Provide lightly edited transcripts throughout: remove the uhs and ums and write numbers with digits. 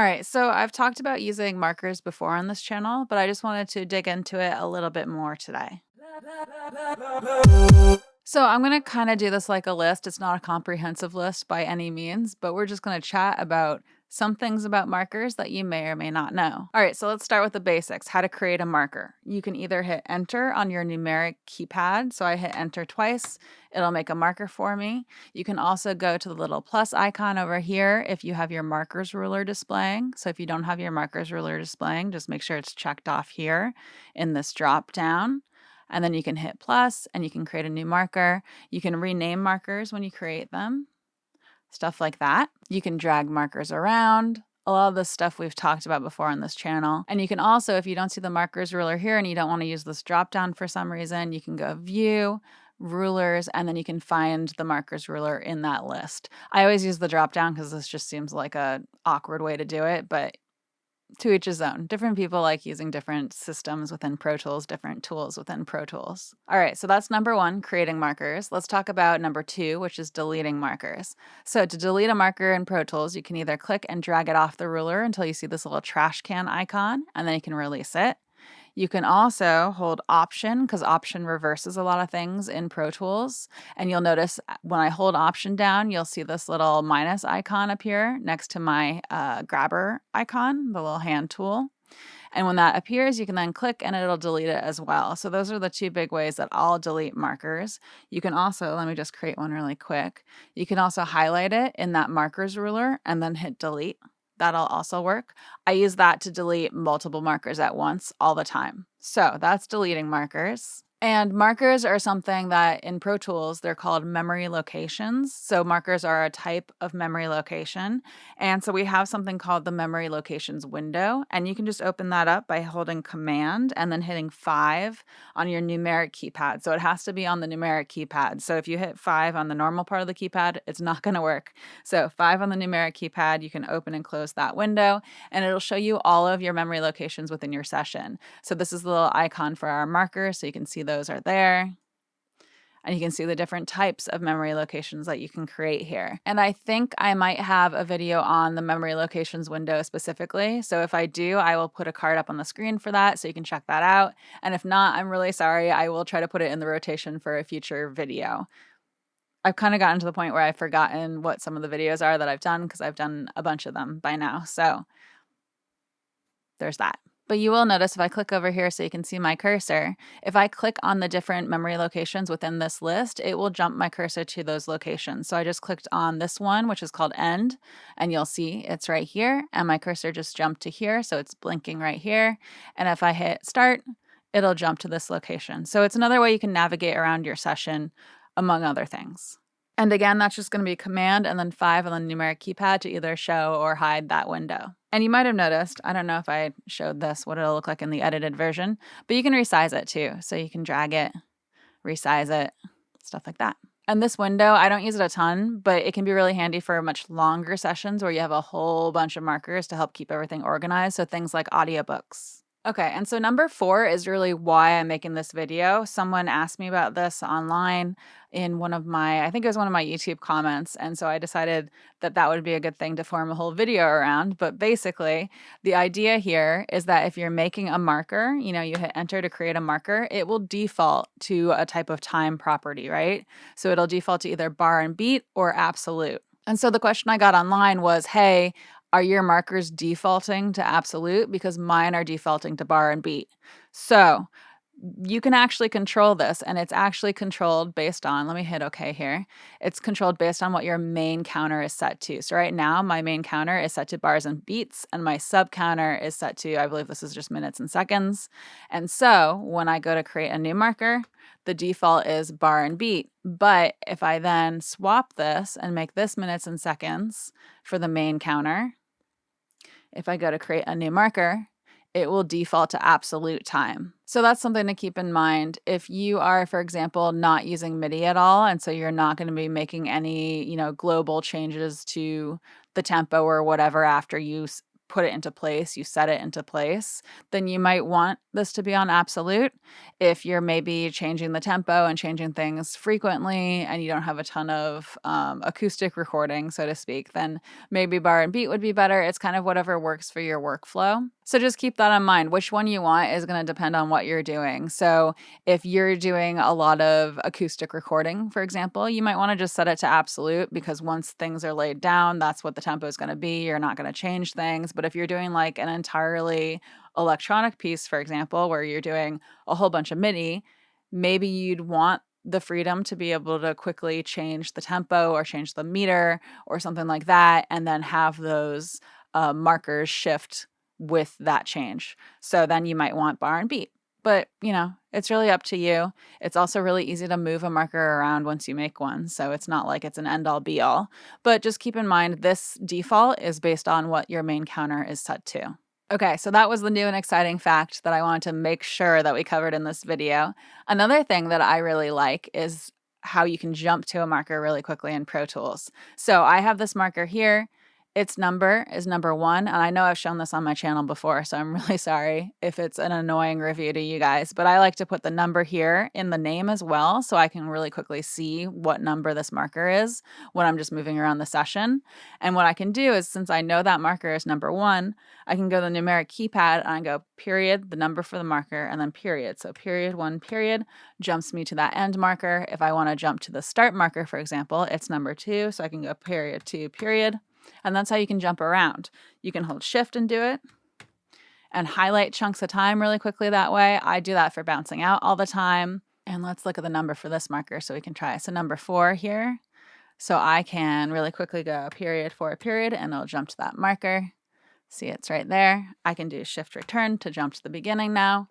All right, so I've talked about using markers before on this channel, but I just wanted to dig into it a little bit more today. So I'm going to kind of do this like a list. It's not a comprehensive list by any means, but we're just going to chat about some things about markers that you may or may not know. All right, so let's start with the basics, how to create a marker. You can either hit enter on your numeric keypad. So I hit enter twice, it'll make a marker for me. You can also go to the little plus icon over here if you have your markers ruler displaying. So if you don't have your markers ruler displaying, just make sure it's checked off here in this drop down. And then you can hit plus and you can create a new marker. You can rename markers when you create them, stuff like that. You can drag markers around. A lot of this stuff we've talked about before on this channel. And you can also, if you don't see the markers ruler here and you don't want to use this drop down for some reason, you can go view, rulers, and then you can find the markers ruler in that list. I always use the drop down because this just seems like a awkward way to do it, but to each his own. Different people like using different systems within Pro Tools, different tools within Pro Tools. All right, so that's number one, creating markers. Let's talk about number two, which is deleting markers. So to delete a marker in Pro Tools, you can either click and drag it off the ruler until you see this little trash can icon, and then you can release it. You can also hold Option because Option reverses a lot of things in Pro Tools. And you'll notice when I hold Option down, you'll see this little minus icon appear next to my grabber icon, the little hand tool. And when that appears, you can then click and it'll delete it as well. So those are the two big ways that I'll delete markers. You can also, let me just create one really quick. You can also highlight it in that markers ruler and then hit delete. That'll also work. I use that to delete multiple markers at once all the time. So that's deleting markers. And markers are something that in Pro Tools, they're called memory locations. So markers are a type of memory location. And so we have something called the memory locations window. And you can just open that up by holding Command and then hitting 5 on your numeric keypad. So it has to be on the numeric keypad. So if you hit 5 on the normal part of the keypad, it's not going to work. So 5 on the numeric keypad, you can open and close that window, and it'll show you all of your memory locations within your session. So this is the little icon for our marker. So you can see those are there. And you can see the different types of memory locations that you can create here. And I think I might have a video on the memory locations window specifically. So if I do, I will put a card up on the screen for that so you can check that out. And if not, I'm really sorry. I will try to put it in the rotation for a future video. I've kind of gotten to the point where I've forgotten what some of the videos are that I've done because I've done a bunch of them by now. So there's that. But you will notice if I click over here so you can see my cursor, if I click on the different memory locations within this list, it will jump my cursor to those locations. So I just clicked on this one, which is called End, and you'll see it's right here, and my cursor just jumped to here, so it's blinking right here. And if I hit Start, it'll jump to this location. So it's another way you can navigate around your session, among other things. And again, that's just going to be Command and then 5 on the numeric keypad to either show or hide that window. And you might have noticed, I don't know if I showed this, what it'll look like in the edited version, but you can resize it too. So you can drag it, resize it, stuff like that. And this window, I don't use it a ton, but it can be really handy for much longer sessions where you have a whole bunch of markers to help keep everything organized. So things like audiobooks. Okay, and so number 4 is really why I'm making this video. Someone asked me about this online in one of my, I think it was one of my YouTube comments, and so I decided that that would be a good thing to form a whole video around. But basically, the idea here is that if you're making a marker, you hit enter to create a marker, it will default to a type of time property, right? So it'll default to either bar and beat or absolute. And so the question I got online was, hey, are your markers defaulting to absolute? Because mine are defaulting to bar and beat. So you can actually control this, and it's actually controlled based on, let me hit OK here. It's controlled based on what your main counter is set to. So right now, my main counter is set to bars and beats, and my sub counter is set to, I believe this is just minutes and seconds. And so when I go to create a new marker, the default is bar and beat. But if I then swap this and make this minutes and seconds for the main counter, if I go to create a new marker, it will default to absolute time. So that's something to keep in mind. If you are, for example, not using MIDI at all, and so you're not going to be making any, global changes to the tempo or whatever after you put it into place, you set it into place, then you might want this to be on absolute. If you're maybe changing the tempo and changing things frequently and you don't have a ton of acoustic recording, so to speak, then maybe bar and beat would be better. It's kind of whatever works for your workflow. So just keep that in mind. Which one you want is going to depend on what you're doing. So if you're doing a lot of acoustic recording, for example, you might want to just set it to absolute, because once things are laid down, that's what the tempo is going to be. You're not going to change things. But if you're doing like an entirely electronic piece, for example, where you're doing a whole bunch of MIDI, maybe you'd want the freedom to be able to quickly change the tempo or change the meter or something like that, and then have those markers shift with that change. So then you might want bar and beat. But, it's really up to you. It's also really easy to move a marker around once you make one, so it's not like it's an end-all be-all. But just keep in mind, this default is based on what your main counter is set to. Okay, so that was the new and exciting fact that I wanted to make sure that we covered in this video. Another thing that I really like is how you can jump to a marker really quickly in Pro Tools. So I have this marker here. Its number is number 1, and I know I've shown this on my channel before, so I'm really sorry if it's an annoying review to you guys, but I like to put the number here in the name as well, so I can really quickly see what number this marker is when I'm just moving around the session. And what I can do is, since I know that marker is number 1, I can go to the numeric keypad and I go period, the number for the marker, and then period. So period 1 period jumps me to that end marker. If I want to jump to the start marker, for example, it's number 2, so I can go period 2 period. And that's how you can jump around. You can hold shift and do it and highlight chunks of time really quickly that way. I do that for bouncing out all the time. And let's look at the number for this marker so we can try it. So number 4 here. So I can really quickly go period 4 period and it'll jump to that marker. See, it's right there. I can do shift return to jump to the beginning now.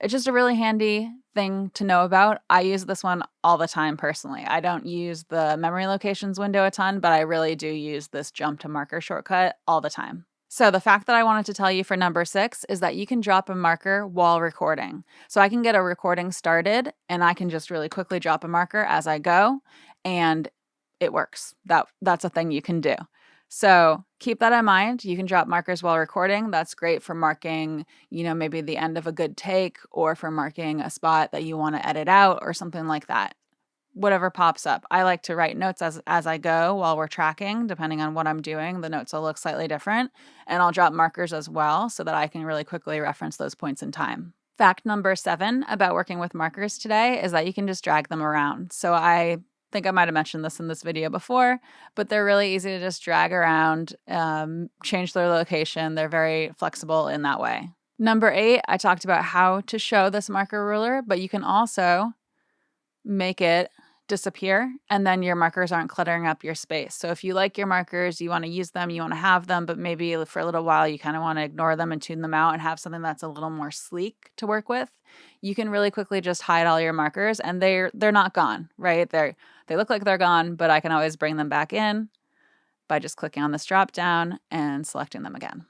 It's just a really handy thing to know about. I use this one all the time personally. I don't use the memory locations window a ton, but I really do use this jump to marker shortcut all the time. So the fact that I wanted to tell you for number 6 is that you can drop a marker while recording. So I can get a recording started and I can just really quickly drop a marker as I go, and it works. That's a thing you can do. So keep that in mind. You can drop markers while recording. That's great for marking, maybe the end of a good take, or for marking a spot that you want to edit out or something like that. Whatever pops up. I like to write notes as I go while we're tracking. Depending on what I'm doing, the notes will look slightly different. And I'll drop markers as well so that I can really quickly reference those points in time. Fact number 7 about working with markers today is that you can just drag them around. So I think I might have mentioned this in this video before, but they're really easy to just drag around, change their location. They're very flexible in that way. Number 8, I talked about how to show this marker ruler, but you can also make it disappear, and then your markers aren't cluttering up your space. So if you like your markers, you want to use them, you want to have them, but maybe for a little while you kind of want to ignore them and tune them out and have something that's a little more sleek to work with, you can really quickly just hide all your markers, and they're not gone, right? They look like they're gone, but I can always bring them back in by just clicking on this drop down and selecting them again.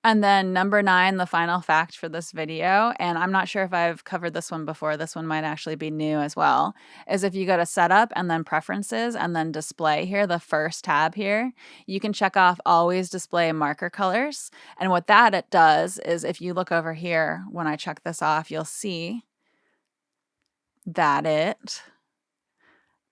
And then number 9, the final fact for this video, and I'm not sure if I've covered this one before, this one might actually be new as well, is if you go to setup and then preferences and then display here, the first tab here, you can check off always display marker colors. And what that it does is, if you look over here, when I check this off, you'll see that it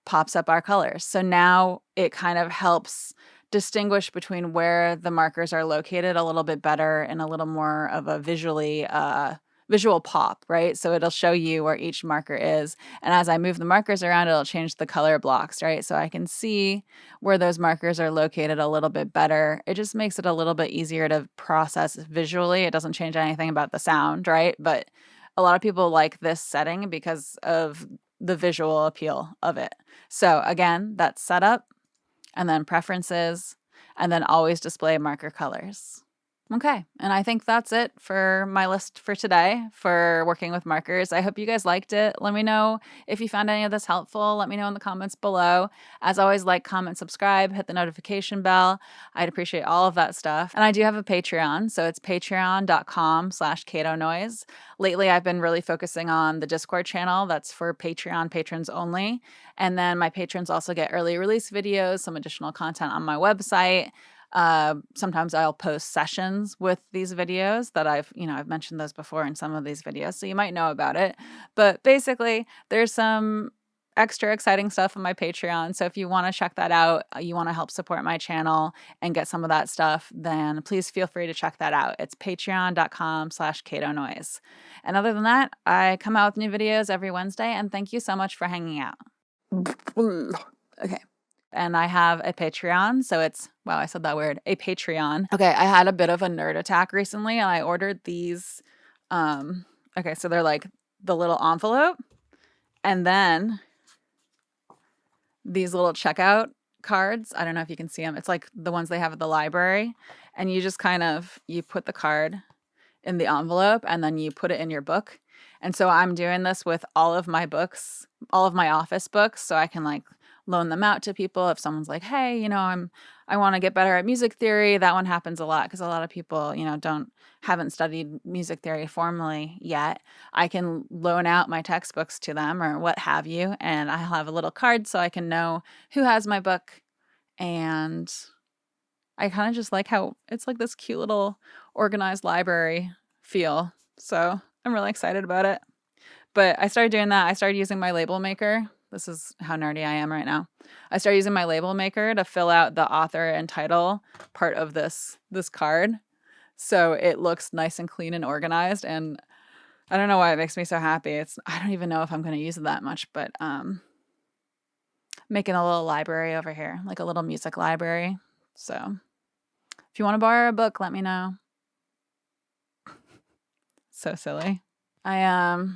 pops up our colors. So now it kind of helps distinguish between where the markers are located a little bit better and a little more of a visual pop, right? So it'll show you where each marker is. And as I move the markers around, it'll change the color blocks, right? So I can see where those markers are located a little bit better. It just makes it a little bit easier to process visually. It doesn't change anything about the sound, right? But a lot of people like this setting because of the visual appeal of it. So again, that's setup, and then preferences, and then always display marker colors. Okay, and I think that's it for my list for today for working with markers. I hope you guys liked it. Let me know if you found any of this helpful. Let me know in the comments below. As always, like, comment, subscribe, hit the notification bell. I'd appreciate all of that stuff. And I do have a Patreon, so it's patreon.com/CatoNoise. Lately, I've been really focusing on the Discord channel. That's for Patreon patrons only. And then my patrons also get early release videos, some additional content on my website. Sometimes I'll post sessions with these videos that I've mentioned those before in some of these videos, so you might know about it. But basically, there's some extra exciting stuff on my Patreon. So if you want to check that out, you want to help support my channel and get some of that stuff, then please feel free to check that out. It's patreon.com/CatoNoise. And other than that, I come out with new videos every Wednesday, and thank you so much for hanging out. Okay. And I have a Patreon, so it's, wow, I said that word, a Patreon. Okay, I had a bit of a nerd attack recently, and I ordered these, okay, so they're like the little envelope, and then these little checkout cards. I don't know if you can see them. It's like the ones they have at the library, and you just you put the card in the envelope, and then you put it in your book. And so I'm doing this with all of my books, all of my office books, so I can like loan them out to people if someone's like, hey, I want to get better at music theory. That one happens a lot because a lot of people, haven't studied music theory formally yet. I can loan out my textbooks to them or what have you, and I'll have a little card so I can know who has my book. And I kind of just like how it's like this cute little organized library feel. So I'm really excited about it. But I started doing that. I started using my label maker. This is how nerdy I am right now. I started using my label maker to fill out the author and title part of this card. So it looks nice and clean and organized. And I don't know why it makes me so happy. I don't even know if I'm going to use it that much, but making a little library over here, like a little music library. So if you want to borrow a book, let me know. So silly. What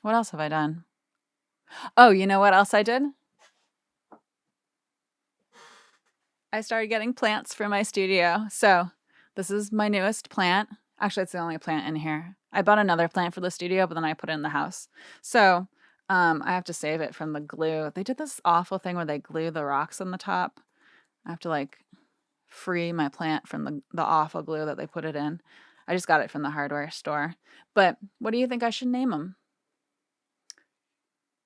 else have I done? Oh, you know what else I did? I started getting plants for my studio. So this is my newest plant. Actually, it's the only plant in here. I bought another plant for the studio, but then I put it in the house. So I have to save it from the glue. They did this awful thing where they glue the rocks on the top. I have to like free my plant from the awful glue that they put it in. I just got it from the hardware store. But what do you think I should name them?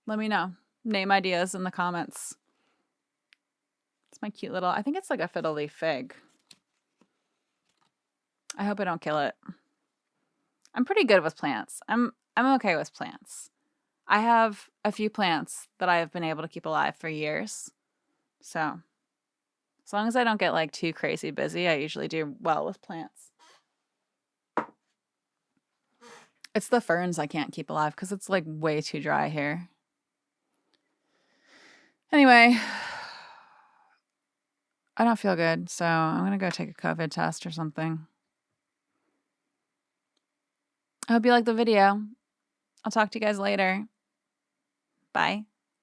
Let me know. Name ideas in the comments. It's my cute little, I think it's like a fiddle leaf fig. I hope I don't kill it. I'm pretty good with plants. I'm okay with plants. I have a few plants that I have been able to keep alive for years. So as long as I don't get like too crazy busy, I usually do well with plants. It's the ferns I can't keep alive because it's like way too dry here. Anyway, I don't feel good, so I'm going to go take a COVID test or something. I hope you liked the video. I'll talk to you guys later. Bye.